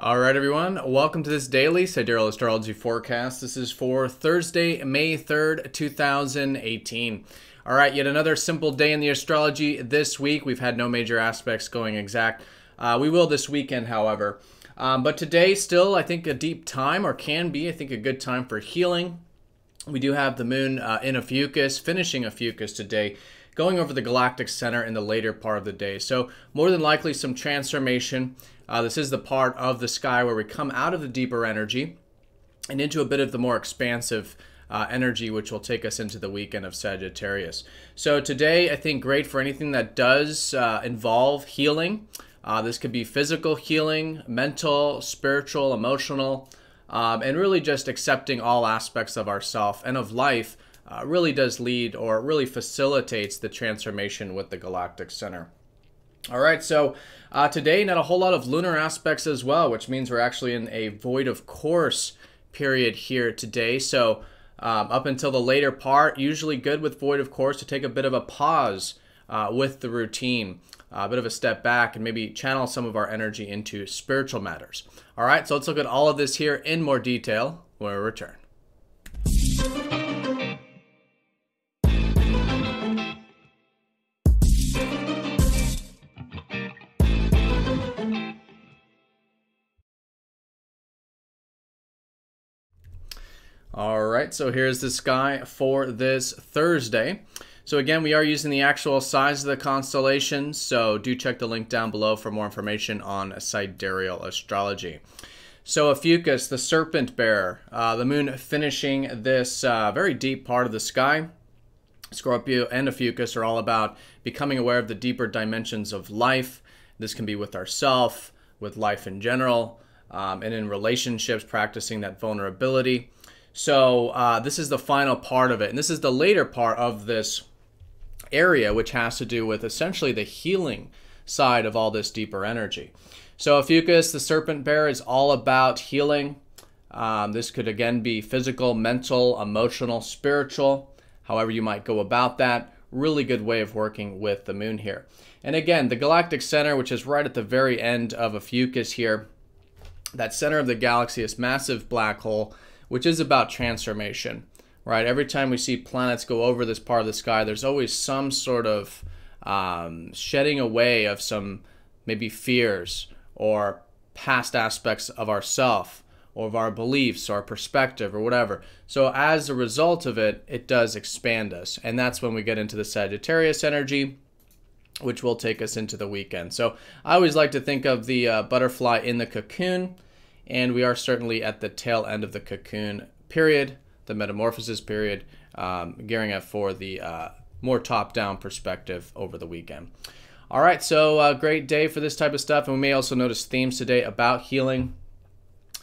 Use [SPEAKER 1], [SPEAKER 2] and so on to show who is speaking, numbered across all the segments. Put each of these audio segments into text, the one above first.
[SPEAKER 1] All right, everyone. Welcome to this daily Sidereal Astrology forecast. This is for Thursday, May 3rd, 2018. All right, yet another simple day in the astrology this week. We've had no major aspects going exact. We will this weekend, however. But today, still, I think a deep time, or can be, I think, a good time for healing. We do have the moon in Ophiuchus, finishing Ophiuchus today, going over the Galactic Center in the later part of the day. So more than likely some transformation. This is the part of the sky where we come out of the deeper energy and into a bit of the more expansive energy, which will take us into the weekend of Sagittarius. So today, I think great for anything that does involve healing. This could be physical healing, mental, spiritual, emotional, and really just accepting all aspects of ourself and of life really does lead or really facilitates the transformation with the Galactic Center. All right, so today, not a whole lot of lunar aspects as well, which means we're actually in a void of course period here today. So up until the later part, usually good with void of course to take a bit of a pause with the routine, a bit of a step back and maybe channel some of our energy into spiritual matters. All right, so let's look at all of this here in more detail when we return. All right, so here's the sky for this Thursday. So again, we are using the actual size of the constellations, so do check the link down below for more information on Sidereal Astrology. So Ophiuchus, the serpent bearer, the moon finishing this very deep part of the sky. Scorpio and Ophiuchus are all about becoming aware of the deeper dimensions of life. This can be with ourself, with life in general, and in relationships, practicing that vulnerability. So this is the final part of it, and this is the later part of this area, which has to do with essentially the healing side of all this deeper energy. So Ophiuchus, the serpent bearer, is all about healing. This could again be physical, mental, emotional, spiritual, however you might go about that. Really good way of working with the moon here. And again, the Galactic Center, which is right at the very end of Ophiuchus here, that center of the galaxy, this massive black hole, which is about transformation, right? Every time we see planets go over this part of the sky, there's always some sort of shedding away of some maybe fears or past aspects of ourself or of our beliefs or our perspective or whatever. So as a result of it, it does expand us. And that's when we get into the Sagittarius energy, which will take us into the weekend. So I always like to think of the butterfly in the cocoon. And we are certainly at the tail end of the cocoon period, the metamorphoses period, gearing up for the more top-down perspective over the weekend. All right, so great day for this type of stuff. And we may also notice themes today about healing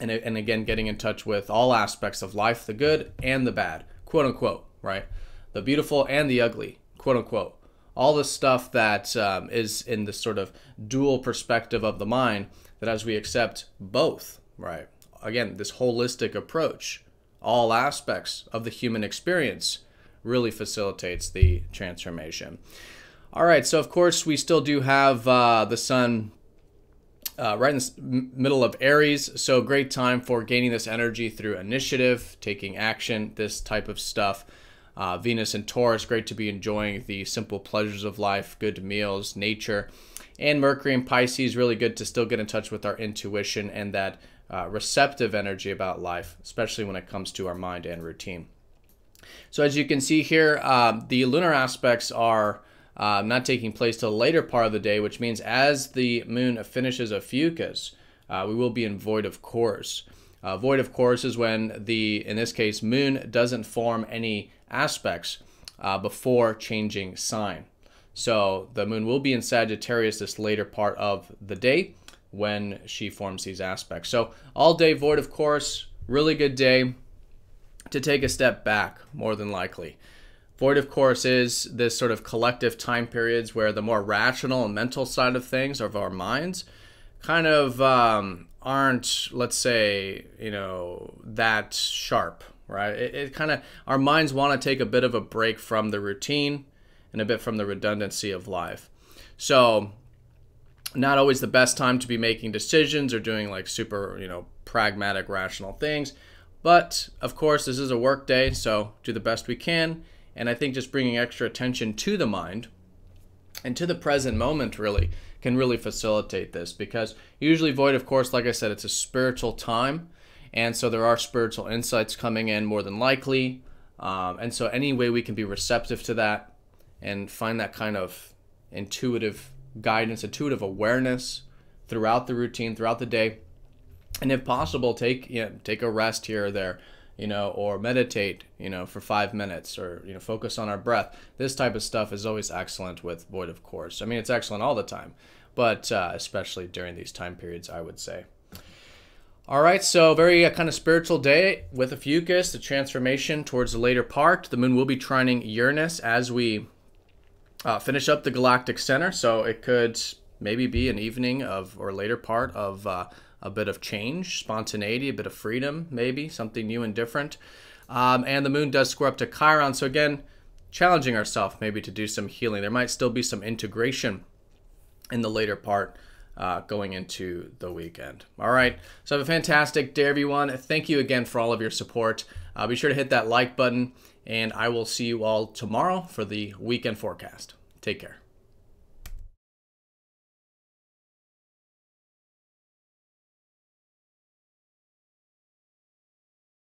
[SPEAKER 1] and again, getting in touch with all aspects of life, the good and the bad, quote unquote, right? The beautiful and the ugly, quote unquote. All the stuff that is in this sort of dual perspective of the mind, that as we accept both, right? Again, this holistic approach, all aspects of the human experience, really facilitates the transformation. All right, so of course we still do have the sun right in the middle of Aries, so great time for gaining this energy through initiative, taking action, this type of stuff. Venus and Taurus, great to be enjoying the simple pleasures of life, good meals, nature. And Mercury and Pisces, really good to still get in touch with our intuition and that receptive energy about life, especially when it comes to our mind and routine. So as you can see here, the lunar aspects are not taking place till the later part of the day, which means as the moon finishes Ophiuchus, we will be in void of course. Void of course is when the, in this case, moon doesn't form any aspects before changing sign. So the moon will be in Sagittarius this later part of the day when she forms these aspects. So all day void of course, really good day to take a step back, more than likely. Void of course is this sort of collective time periods where the more rational and mental side of things, of our minds, kind of aren't, let's say, that sharp, right? It kind of, our minds want to take a bit of a break from the routine and a bit from the redundancy of life. So Not always the best time to be making decisions or doing like super, pragmatic, rational things. But of course, this is a work day, so do the best we can. And I think just bringing extra attention to the mind and to the present moment really can really facilitate this, because usually void, of course, like I said, it's a spiritual time. And so there are spiritual insights coming in more than likely. And so any way we can be receptive to that and find that kind of intuitive guidance, intuitive awareness throughout the routine, throughout the day. And if possible, take a rest here or there, or meditate, for 5 minutes, or, focus on our breath. This type of stuff is always excellent with void, of course. I mean, it's excellent all the time, but especially during these time periods, I would say. All right, so very kind of spiritual day with Ophiuchus, the transformation towards the later part. The moon will be trining Uranus as we finish up the Galactic Center, so it could maybe be an evening of, or later part of, a bit of change, spontaneity, a bit of freedom, maybe something new and different. And the moon does square up to Chiron, so again, challenging ourselves maybe to do some healing. There might still be some integration in the later part going into the weekend. All right, so have a fantastic day, everyone. Thank you again for all of your support. Be sure to hit that like button, and I will see you all tomorrow for the weekend forecast. Take care.